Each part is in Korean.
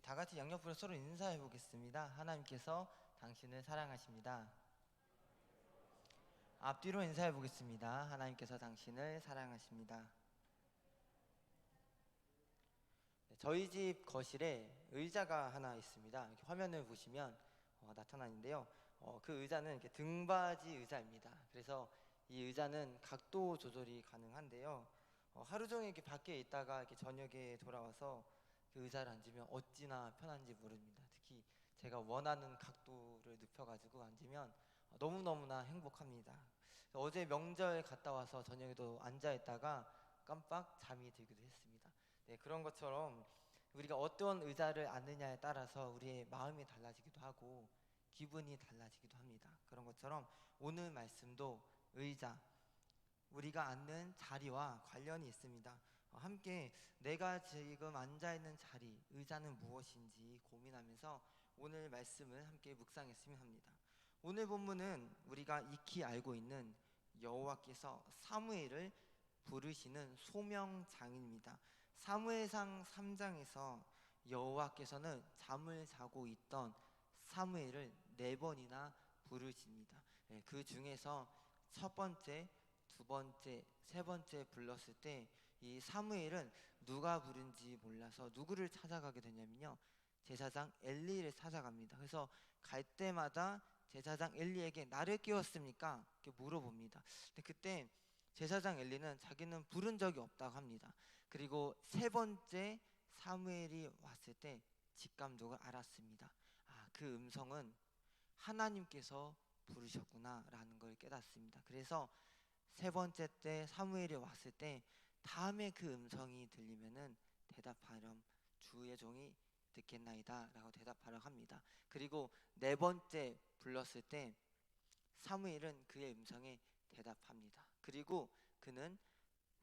다 같이 양옆으로 서로 인사해 보겠습니다. 하나님께서 당신을 사랑하십니다. 앞뒤로 인사해 보겠습니다. 하나님께서 당신을 사랑하십니다. 저희 집 거실에 의자가 하나 있습니다. 이렇게 화면을 보시면 나타나는데요. 그 의자는 이렇게 등받이 의자입니다. 그래서 이 의자는 각도 조절이 가능한데요. 하루 종일 이렇게 밖에 있다가 이렇게 저녁에 돌아와서 그 의자를 앉으면 어찌나 편한지 모릅니다. 특히 제가 원하는 각도를 눕혀가지고 앉으면 너무너무나 행복합니다. 어제 명절 갔다 와서 저녁에도 앉아 있다가 깜빡 잠이 들기도 했습니다. 네, 그런 것처럼 우리가 어떤 의자를 앉느냐에 따라서 우리의 마음이 달라지기도 하고 기분이 달라지기도 합니다. 그런 것처럼 오늘 말씀도 의자, 우리가 앉는 자리와 관련이 있습니다. 함께 내가 지금 앉아있는 자리, 의자는 무엇인지 고민하면서 오늘 말씀을 함께 묵상했으면 합니다. 오늘 본문은 우리가 익히 알고 있는 여호와께서 사무엘을 부르시는 소명장입니다. 사무엘상 3장에서 여호와께서는 잠을 자고 있던 사무엘을 4번이나 부르십니다. 그 중에서 첫 번째, 두 번째, 세 번째 불렀을 때 이 사무엘은 누가 부른지 몰라서 누구를 찾아가게 되냐면요, 제사장 엘리를 찾아갑니다. 그래서 갈 때마다 제사장 엘리에게 나를 깨웠습니까? 이렇게 물어봅니다. 근데 그때 제사장 엘리는 자기는 부른 적이 없다고 합니다. 그리고 세 번째 사무엘이 왔을 때 직감독을 알았습니다. 그 음성은 하나님께서 부르셨구나라는 걸 깨닫습니다. 그래서 세 번째 때 사무엘이 왔을 때 다음에 그 음성이 들리면은 대답하렴, 주의 종이 듣겠나이다라고 대답하려 합니다. 그리고 네 번째 불렀을 때 사무엘은 그의 음성에 대답합니다. 그리고 그는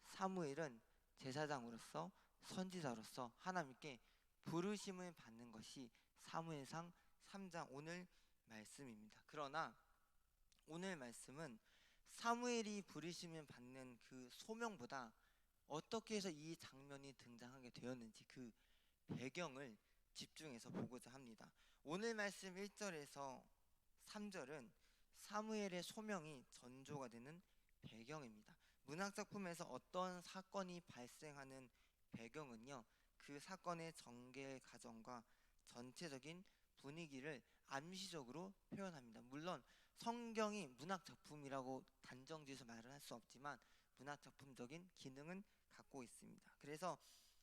사무엘은 제사장으로서 선지자로서 하나님께 부르심을 받는 것이 사무엘상 3장 오늘 말씀입니다. 그러나 오늘 말씀은 사무엘이 부르심을 받는 그 소명보다 어떻게 해서 이 장면이 등장하게 되었는지 그 배경을 집중해서 보고자 합니다. 오늘 말씀 1절에서 3절은 사무엘의 소명이 전조가 되는 배경입니다. 문학작품에서 어떤 사건이 발생하는 배경은요, 그 사건의 전개 과정과 전체적인 분위기를 암시적으로 표현합니다. 물론 성경이 문학작품이라고 단정지어서 말을 할 수 없지만 문학작품적인 기능은 갖고 있습니다. 그래서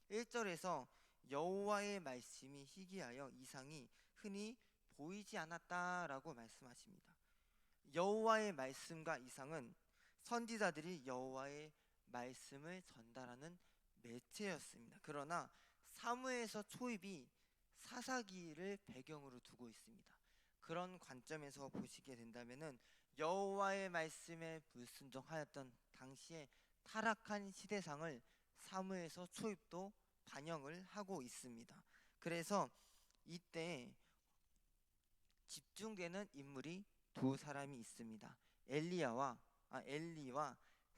1절에서 여호와의 말씀이 희귀하여 이상이 흔히 보이지 않았다라고 말씀하십니다. 여호와의 말씀과 이상은 선지자들이 여호와의 말씀을 전달하는 매체였습니다. 그러나 사무에서 초입이 사사기를 배경으로 두고 있습니다. 그런 관점에서 보시게 된다면은 여호와의 말씀에 불순종하였던 당시의 타락한 시대상을 사무에서 초입도 반영을 하고 있습니다. 그래서 이때 집중되는 인물이 두 사람이 있습니다. 엘리와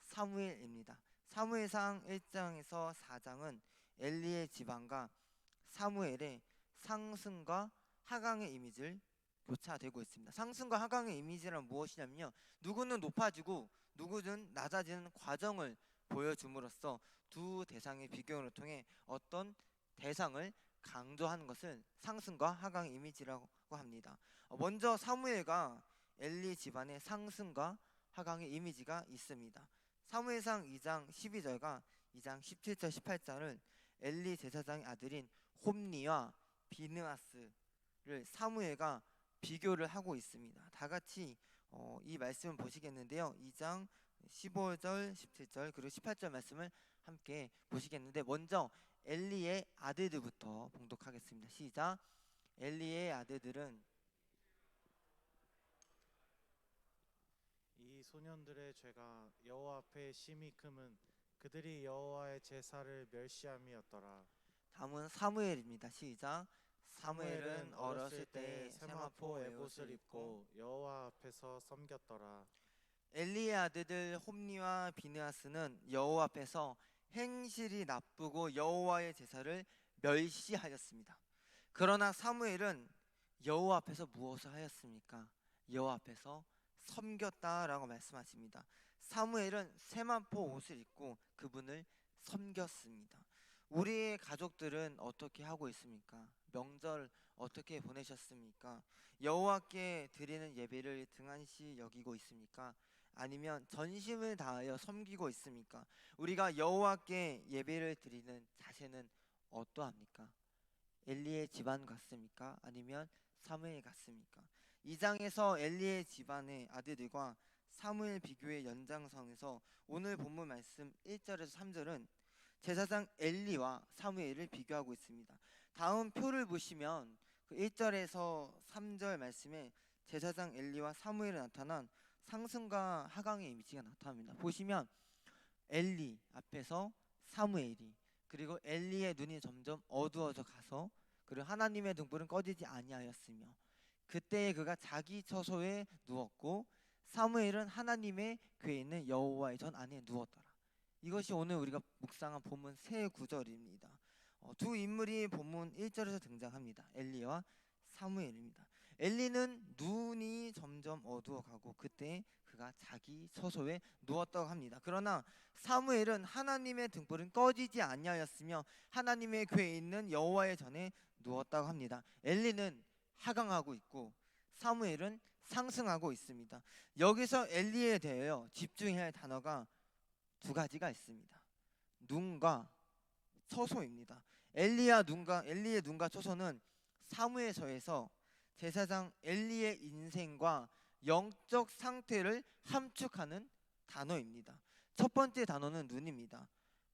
사무엘입니다. 사무엘상 1장에서 4장은 엘리의 지방과 사무엘의 상승과 하강의 이미지를 교차되고 있습니다. 상승과 하강의 이미지란 무엇이냐면요, 누구는 높아지고 누구는 낮아지는 과정을 보여줌으로써 두 대상의 비교를 통해 어떤 대상을 강조하는 것을 상승과 하강의 이미지라고 합니다. 먼저 사무엘과 엘리 집안의 상승과 하강의 이미지가 있습니다. 사무엘상 2장 12절과 2장 17절 18절을 엘리 제사장의 아들인 홈니와 비느하스를 사무엘과 비교를 하고 있습니다. 다 같이 이 말씀을 보시겠는데요, 2장 15절 17절 그리고 18절 말씀을 함께 보시겠는데, 먼저 엘리의 아들들부터 봉독하겠습니다. 시작. 엘리의 아들들은 이 소년들의 죄가 여호와 앞에 심히 크면 그들이 여호와의 제사를 멸시함이었더라. 다음은 사무엘입니다. 시작. 사무엘은 사무엘은 어렸을 때 세마포 세마포 에봇을 에봇을 입고 입고 여호와 앞에서 섬겼더라. 엘리의 아들들 홈니와 비느하스는 여호와 앞에서 행실이 나쁘고 여호와의 제사를 멸시하였습니다. 그러나 사무엘은 여호와 앞에서 무엇을 하였습니까? 여호와 앞에서 섬겼다라고 말씀하십니다. 사무엘은 세마포 옷을 입고 그분을 섬겼습니다. 우리의 가족들은 어떻게 하고 있습니까? 명절 어떻게 보내셨습니까? 여호와께 드리는 예배를 등한시 여기고 있습니까? 아니면 전심을 다하여 섬기고 있습니까? 우리가 여호와께 예배를 드리는 자세는 어떠합니까? 엘리의 집안 같습니까? 아니면 사무엘 같습니까? 2장에서 엘리의 집안의 아들들과 사무엘 비교의 연장선에서 오늘 본문 말씀 1절에서 3절은 제사장 엘리와 사무엘을 비교하고 있습니다. 다음 표를 보시면 그 1절에서 3절 말씀에 제사장 엘리와 사무엘에 나타난 상승과 하강의 이미지가 나타납니다. 보시면 엘리 앞에서 사무엘이, 그리고 엘리의 눈이 점점 어두워져 가서, 그리고 하나님의 등불은 꺼지지 아니하였으며 그때에 그가 자기 처소에 누웠고 사무엘은 하나님의 궤에 있는 여호와의 전 안에 누웠더라. 이것이 오늘 우리가 묵상한 본문 세 구절입니다. 두 인물이 본문 1절에서 등장합니다. 엘리와 사무엘입니다. 엘리는 눈이 점점 어두워가고 그때 그가 자기 처소에 누웠다고 합니다. 그러나 사무엘은 하나님의 등불은 꺼지지 아니하였으며 하나님의 궤에 있는 여호와의 전에 누웠다고 합니다. 엘리는 하강하고 있고 사무엘은 상승하고 있습니다. 여기서 엘리에 대하여 집중해야 할 단어가 두 가지가 있습니다. 눈과 처소입니다. 엘리의 눈과 처소는 사무엘서에서 제사장 엘리의 인생과 영적 상태를 함축하는 단어입니다. 첫 번째 단어는 눈입니다.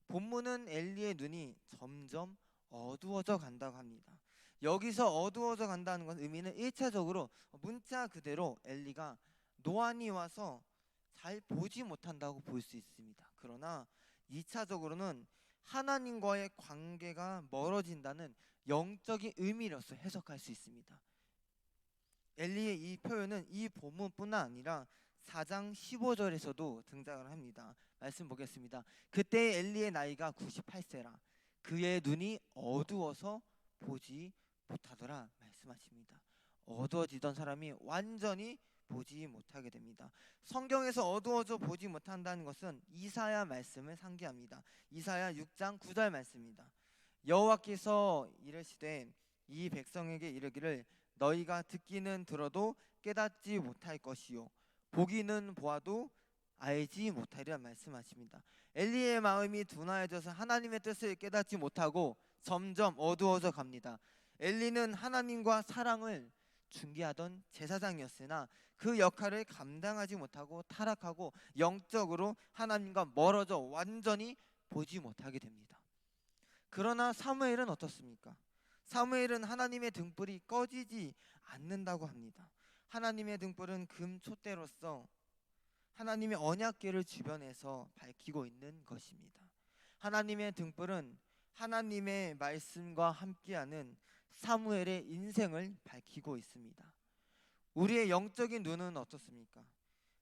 본문은 엘리의 눈이 점점 어두워져 간다고 합니다. 여기서 어두워져 간다는 건 의미는 1차적으로 문자 그대로 엘리가 노안이 와서 잘 보지 못한다고 볼 수 있습니다. 그러나 2차적으로는 하나님과의 관계가 멀어진다는 영적인 의미로서 해석할 수 있습니다. 엘리의 이 표현은 이 본문뿐만 아니라 4장 15절에서도 등장을 합니다. 말씀 보겠습니다. 그때 엘리의 나이가 98세라 그의 눈이 어두워서 보지 못하더라 말씀하십니다. 어두워지던 사람이 완전히 보지 못하게 됩니다. 성경에서 어두워져 보지 못한다는 것은 이사야 말씀을 상기합니다. 이사야 6장 9절 말씀입니다. 여호와께서 이르시되 이 백성에게 이르기를 너희가 듣기는 들어도 깨닫지 못할 것이요 보기는 보아도 알지 못하리라 말씀하십니다. 엘리의 마음이 둔하여져서 하나님의 뜻을 깨닫지 못하고 점점 어두워져 갑니다. 엘리는 하나님과 사랑을 중개하던 제사장이었으나 그 역할을 감당하지 못하고 타락하고 영적으로 하나님과 멀어져 완전히 보지 못하게 됩니다. 그러나 사무엘은 어떻습니까? 사무엘은 하나님의 등불이 꺼지지 않는다고 합니다. 하나님의 등불은 금 촛대로서 하나님의 언약궤를 주변에서 밝히고 있는 것입니다. 하나님의 등불은 하나님의 말씀과 함께하는 사무엘의 인생을 밝히고 있습니다. 우리의 영적인 눈은 어떻습니까?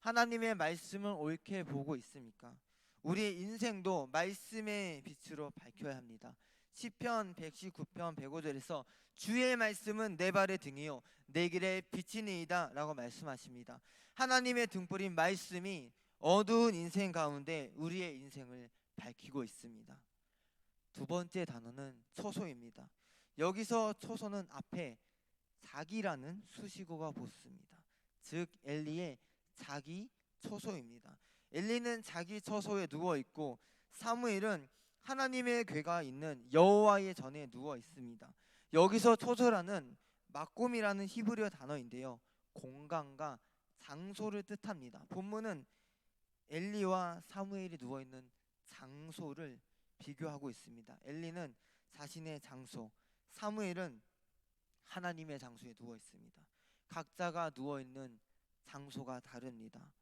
하나님의 말씀을 옳게 보고 있습니까? 우리의 인생도 말씀의 빛으로 밝혀야 합니다. 시편 119편 105절에서 주의 말씀은 내 발의 등이요 내 길의 빛이니이다 라고 말씀하십니다. 하나님의 등불인 말씀이 어두운 인생 가운데 우리의 인생을 밝히고 있습니다. 두 번째 단어는 처소입니다. 여기서 처소는 앞에 자기라는 수식어가 붙습니다. 즉 엘리의 자기 처소입니다. 엘리는 자기 처소에 누워 있고 사무엘은 하나님의 궤가 있는 여호와의 전에 누워 있습니다. 여기서 처소라는 마꼼이라는 히브리어 단어인데요, 공간과 장소를 뜻합니다. 본문은 엘리와 사무엘이 누워 있는 장소를 비교하고 있습니다. 엘리는 자신의 장소, 사무엘은 하나님의 장소에 누워 있습니다. 각자가 누워 있는 장소가 다릅니다.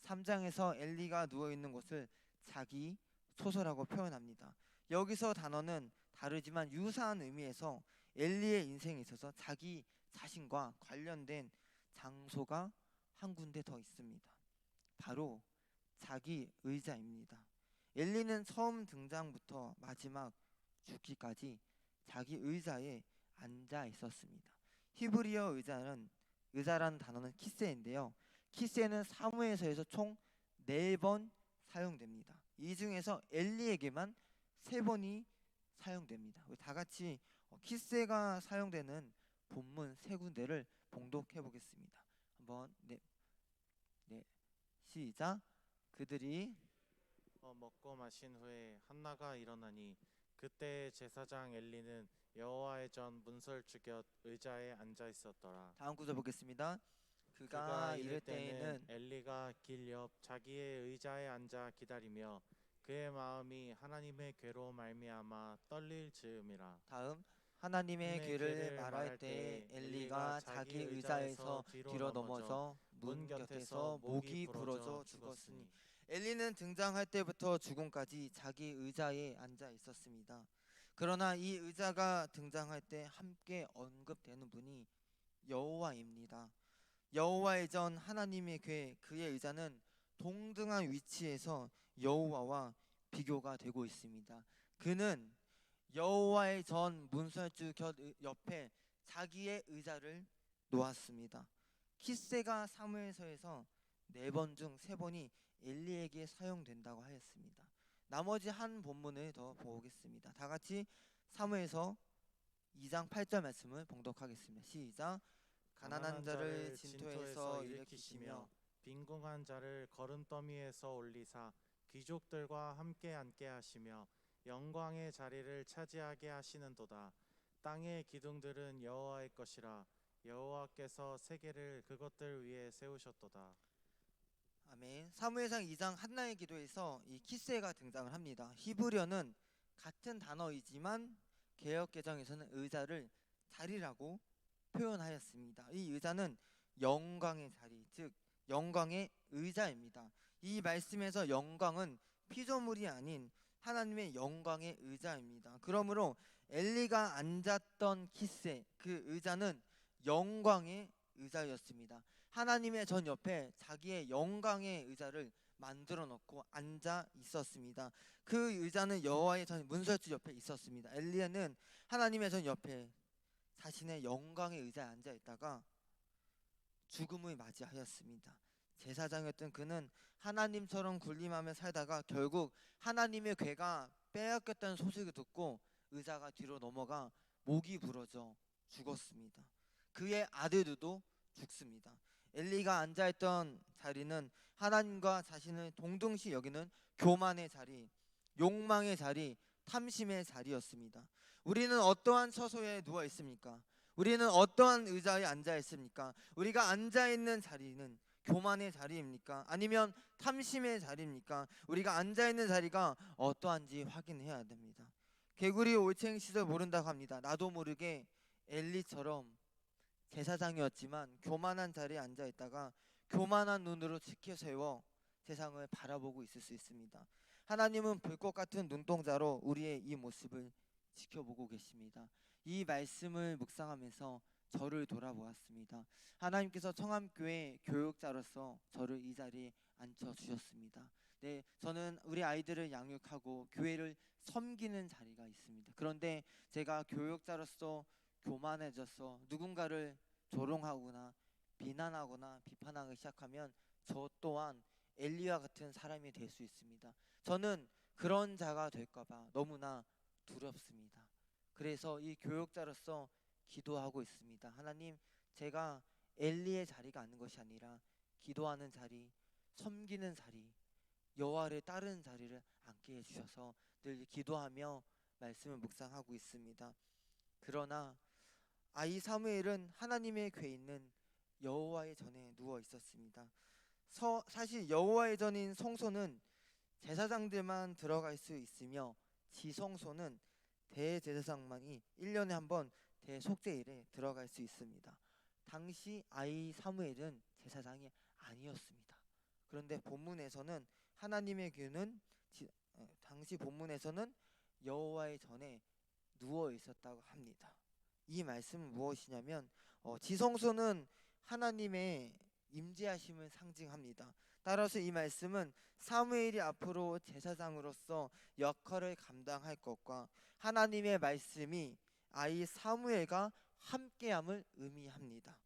3장에서 엘리가 누워 있는 곳을 자기 처소라고 표현합니다. 여기서 단어는 다르지만 유사한 의미에서 엘리의 인생에 있어서 자기 자신과 관련된 장소가 한 군데 더 있습니다. 바로 자기 의자입니다. 엘리는 처음 등장부터 마지막 죽기까지 자기 의자에 앉아 있었습니다. 히브리어 의자라는 단어는 키세인데요. 키세는 사무엘서에서 총 4번 사용됩니다. 이 중에서 엘리에게만 3번이 사용됩니다. 우리 다 같이 키세가 사용되는 본문 3군데를 봉독해 보겠습니다. 한번 네 시작. 그들이 먹고 마신 후에 한나가 일어나니 그때 제사장 엘리는 여호와의 전 문설주 곁 의자에 앉아 있었더라. 다음 구절 보겠습니다. 그가 그가 이를 이를 때는 때에는 엘리가 길 옆 자기의 의자에 앉아 기다리며 그의 마음이 하나님의 괴로 말미암아 떨릴 즈음이라. 다음 하나님의 하나님의 괴를 괴를 말할 말할 때 때 엘리가 자기 의자에서 뒤로 넘어져 문 곁에서 목이 부러져 죽었으니 엘리는 등장할 때부터 죽음까지 자기 의자에 앉아 있었습니다. 그러나 이 의자가 등장할 때 함께 언급되는 분이 여호와입니다. 여호와의 전 하나님의 괴 그의 의자는 동등한 위치에서 여호와와 비교가 되고 있습니다. 그는 여호와의 전 문설주 옆에 자기의 의자를 놓았습니다. 키세가 사무엘서에서 4번 중 3번이 엘리에게 사용된다고 하였습니다. 나머지 한 본문을 더 보겠습니다. 다 같이 사무엘서 2장 8절 말씀을 봉독하겠습니다. 시작. 가난한 자를 진토에서 일으키시며 빈궁한 자를 거름더미에서 올리사 귀족들과 함께 앉게 하시며 영광의 자리를 차지하게 하시는도다. 땅의 기둥들은 여호와의 것이라. 여호와께서 세계를 그것들 위에 세우셨도다. 아멘. 사무엘상 2장 한나의 기도에서 이 키스가 등장을 합니다. 히브리어는 같은 단어이지만 개역 개정에서는 의자를 자리라고 표현하였습니다. 이 의자는 영광의 자리, 즉 영광의 의자입니다. 이 말씀에서 영광은 피조물이 아닌 하나님의 영광의 의자입니다. 그러므로 엘리가 앉았던 키스 그 의자는 영광의 의자였습니다. 하나님의 전 옆에 자기의 영광의 의자를 만들어 놓고 앉아 있었습니다. 그 의자는 여호와의 전 문설주 옆에 있었습니다. 엘리야는 하나님의 전 옆에 자신의 영광의 의자에 앉아 있다가 죽음을 맞이하였습니다. 제사장이었던 그는 하나님처럼 군림하며 살다가 결국 하나님의 괴가 빼앗겼다는 소식을 듣고 의자가 뒤로 넘어가 목이 부러져 죽었습니다. 그의 아들도 죽습니다. 엘리가 앉아있던 자리는 하나님과 자신을 동등시 여기는 교만의 자리, 욕망의 자리, 탐심의 자리였습니다. 우리는 어떠한 처소에 누워 있습니까? 우리는 어떠한 의자에 앉아 있습니까? 우리가 앉아 있는 자리는 교만의 자리입니까? 아니면 탐심의 자리입니까? 우리가 앉아 있는 자리가 어떠한지 확인해야 됩니다. 개구리 올챙이 시절 모른다고 합니다. 나도 모르게 엘리처럼 제사장이었지만 교만한 자리에 앉아 있다가 교만한 눈으로 지켜 세워 세상을 바라보고 있을 수 있습니다. 하나님은 불꽃 같은 눈동자로 우리의 이 모습을 지켜보고 계십니다. 이 말씀을 묵상하면서 저를 돌아보았습니다. 하나님께서 청암교회 교육자로서 저를 이 자리에 앉혀 주셨습니다. 네, 저는 우리 아이들을 양육하고 교회를 섬기는 자리가 있습니다. 그런데 제가 교육자로서 교만해져서 누군가를 조롱하거나 비난하거나 비판하기 시작하면 저 또한 엘리와 같은 사람이 될 수 있습니다. 저는 그런 자가 될까봐 너무나 두렵습니다. 그래서 이 교육자로서 기도하고 있습니다. 하나님, 제가 엘리의 자리가 아닌 것이 아니라 기도하는 자리, 섬기는 자리, 여호와를 따르는 자리를 앉게 해주셔서 늘 기도하며 말씀을 묵상하고 있습니다. 그러나 아이 사무엘은 하나님의 궤에 있는 여호와의 전에 누워 있었습니다. 사실 여호와의 전인 성소는 제사장들만 들어갈 수 있으며 지성소는 대제사장만이 1년에 한 번 대속죄일에 들어갈 수 있습니다. 당시 아이 사무엘은 제사장이 아니었습니다. 그런데 본문에서는 하나님의 귀는 당시 본문에서는 여호와의 전에 누워 있었다고 합니다. 이 말씀은 무엇이냐면 지성소는 하나님의 임재하심을 상징합니다. 따라서 이 말씀은 사무엘이 앞으로 제사장으로서 역할을 감당할 것과 하나님의 말씀이 아이 사무엘과 함께함을 의미합니다.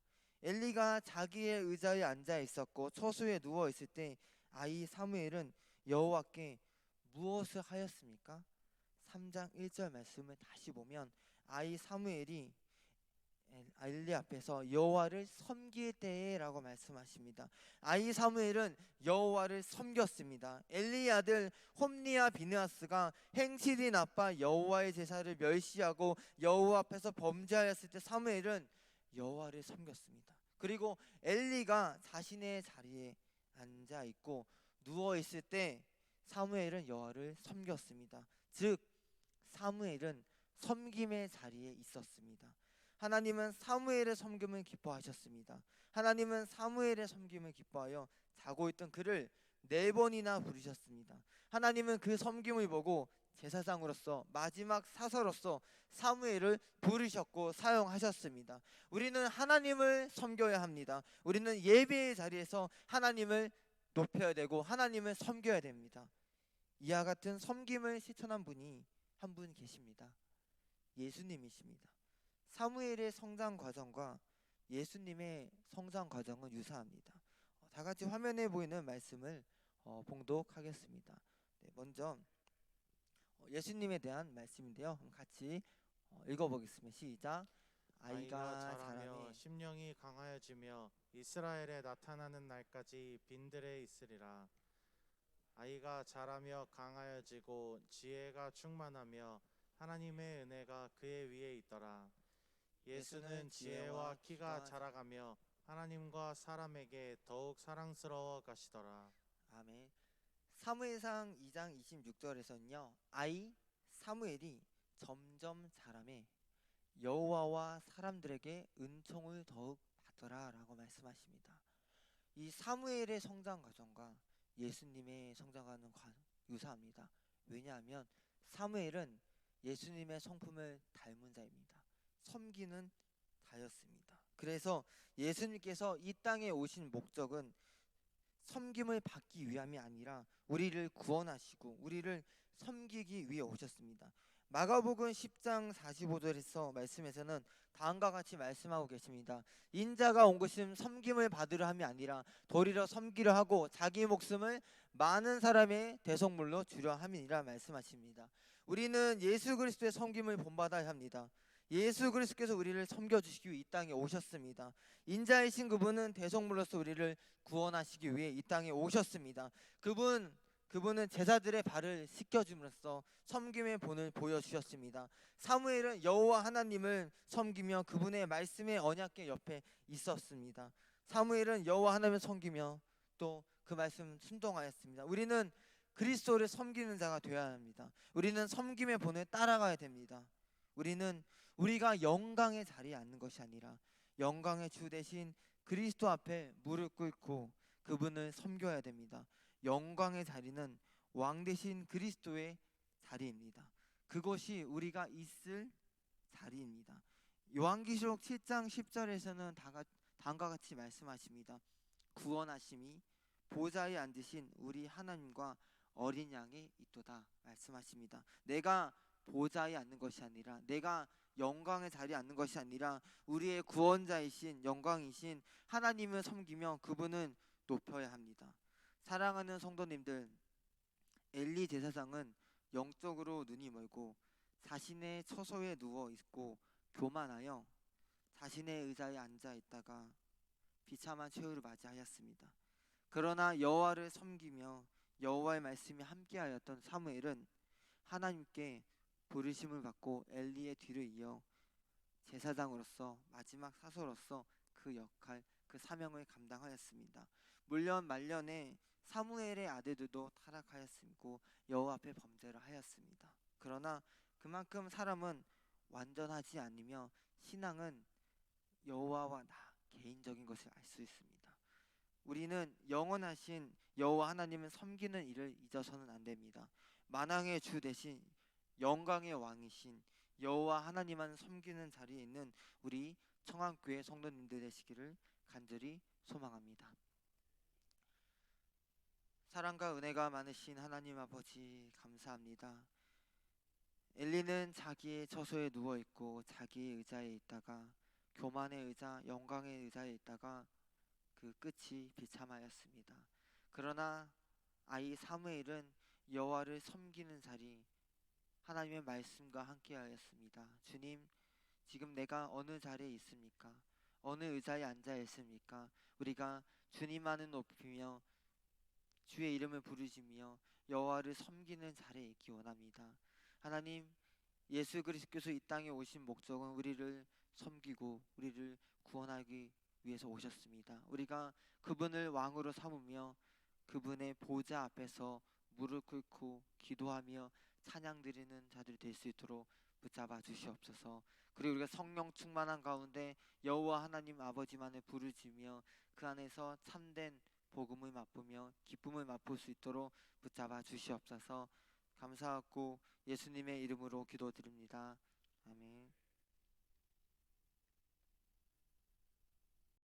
엘리가 자기의 의자에 앉아 있었고 처소에 누워 있을 때 아이 사무엘은 여호와께 무엇을 하였습니까? 3장 1절 말씀을 다시 보면 아이 사무엘이 엘리 앞에서 여호와를 섬길 때라고 말씀하십니다. 아이 사무엘은 여호와를 섬겼습니다. 엘리의 아들 홈리와 비느하스가 행실이 나빠 여호와의 제사를 멸시하고 여호와 앞에서 범죄하였을 때 사무엘은 여호와를 섬겼습니다. 그리고 엘리가 자신의 자리에 앉아 있고 누워 있을 때 사무엘은 여호와를 섬겼습니다. 즉 사무엘은 섬김의 자리에 있었습니다. 하나님은 사무엘의 섬김을 기뻐하셨습니다. 하나님은 사무엘의 섬김을 기뻐하여 자고 있던 그를 4번이나 부르셨습니다. 하나님은 그 섬김을 보고 제사장으로서 마지막 사서로서 사무엘을 부르셨고 사용하셨습니다. 우리는 하나님을 섬겨야 합니다. 우리는 예배의 자리에서 하나님을 높여야 되고 하나님을 섬겨야 됩니다. 이와 같은 섬김을 실천한 분이 한 분 계십니다. 예수님이십니다. 사무엘의 성장 과정과 예수님의 성장 과정은 유사합니다. 다 같이 화면에 보이는 말씀을 봉독하겠습니다. 네, 먼저 예수님에 대한 말씀인데요. 같이 읽어보겠습니다. 시작. 아이가 자라며 자라매 심령이 강하여지며 이스라엘에 나타나는 날까지 빈들에 있으리라. 아이가 자라며 강하여지고 지혜가 충만하며 하나님의 은혜가 그의 위에 있더라. 예수는 지혜와 키가 자라가며 하나님과 사람에게 더욱 사랑스러워 가시더라. 아멘. 사무엘상 2장 26절에서는요. 아이 사무엘이 점점 자라매 여호와와 사람들에게 은총을 더욱 받더라라고 말씀하십니다. 이 사무엘의 성장 과정과 예수님의 성장하는 유사합니다. 왜냐하면 사무엘은 예수님의 성품을 닮은 자입니다. 섬기는 자였습니다. 그래서 예수님께서 이 땅에 오신 목적은 섬김을 받기 위함이 아니라 우리를 구원하시고 우리를 섬기기 위해 오셨습니다. 마가복음 10장 45절에서 말씀에서는 다음과 같이 말씀하고 계십니다. 인자가 온 것은 섬김을 받으려 함이 아니라 도리어 섬기려 하고 자기 목숨을 많은 사람의 대속물로 주려 함이니라 말씀하십니다. 우리는 예수 그리스도의 섬김을 본받아야 합니다. 예수 그리스도께서 우리를 섬겨주시기 위해 이 땅에 오셨습니다. 인자이신 그분은 대속물로서 우리를 구원하시기 위해 이 땅에 오셨습니다. 그분은 제자들의 발을 씻겨줌으로써 섬김의 본을 보여주셨습니다. 사무엘은 여호와 하나님을 섬기며 그분의 말씀의 언약궤 옆에 있었습니다. 사무엘은 여호와 하나님을 섬기며 또 그 말씀 순종하였습니다. 우리는 그리스도를 섬기는 자가 되어야 합니다. 우리는 섬김의 본을 따라가야 됩니다. 우리는 우리가 영광의 자리에 앉는 것이 아니라 영광의 주 대신 그리스도 앞에 무릎 꿇고 그분을 섬겨야 됩니다. 영광의 자리는 왕 대신 그리스도의 자리입니다. 그것이 우리가 있을 자리입니다. 요한계시록 7장 10절에서는 다음과 같이 말씀하십니다. 구원하심이 보좌에 앉으신 우리 하나님과 어린 양이 있도다 말씀하십니다. 내가 보좌에 앉는 것이 아니라 내가 영광의 자리에 앉는 것이 아니라 우리의 구원자이신 영광이신 하나님을 섬기며 그분은 높여야 합니다. 사랑하는 성도님들, 엘리 제사장은 영적으로 눈이 멀고 자신의 처소에 누워 있고 교만하여 자신의 의자에 앉아 있다가 비참한 최후를 맞이하였습니다. 그러나 여호와를 섬기며 여호와의 말씀이 함께하였던 사무엘은 하나님께 부르심을 받고 엘리의 뒤를 이어 제사장으로서 마지막 사서로서 그 역할, 그 사명을 감당하였습니다. 물론 말년에 사무엘의 아들들도 타락하였고 여호와 앞에 범죄를 하였습니다. 그러나 그만큼 사람은 완전하지 않으며 신앙은 여호와와 나 개인적인 것을 알 수 있습니다. 우리는 영원하신 여호와 하나님을 섬기는 일을 잊어서는 안 됩니다. 만왕의 주 대신 영광의 왕이신 여호와 하나님만 섬기는 자리에 있는 우리 청암교회 성도님들 되시기를 간절히 소망합니다. 사랑과 은혜가 많으신 하나님 아버지 감사합니다. 엘리는 자기의 처소에 누워 있고 자기의 의자에 있다가 교만의 의자, 영광의 의자에 있다가 그 끝이 비참하였습니다. 그러나 아이 사무엘은 여호와를 섬기는 자리, 하나님의 말씀과 함께하였습니다. 주님, 지금 내가 어느 자리에 있습니까? 어느 의자에 앉아 있습니까? 우리가 주님만을 높이며 주의 이름을 부르시며 여호와를 섬기는 자리에 있기 원합니다. 하나님, 예수 그리스도께서 이 땅에 오신 목적은 우리를 섬기고 우리를 구원하기 위해서 오셨습니다. 우리가 그분을 왕으로 삼으며 그분의 보좌 앞에서 무릎 꿇고 기도하며 찬양 드리는 자들이 될 수 있도록 붙잡아 주시옵소서. 그리고 우리가 성령 충만한 가운데 여호와 하나님 아버지만을 부르짖으며 그 안에서 참된 복음을 맛보며 기쁨을 맛볼 수 있도록 붙잡아 주시옵소서. 감사하고 예수님의 이름으로 기도드립니다. 아멘.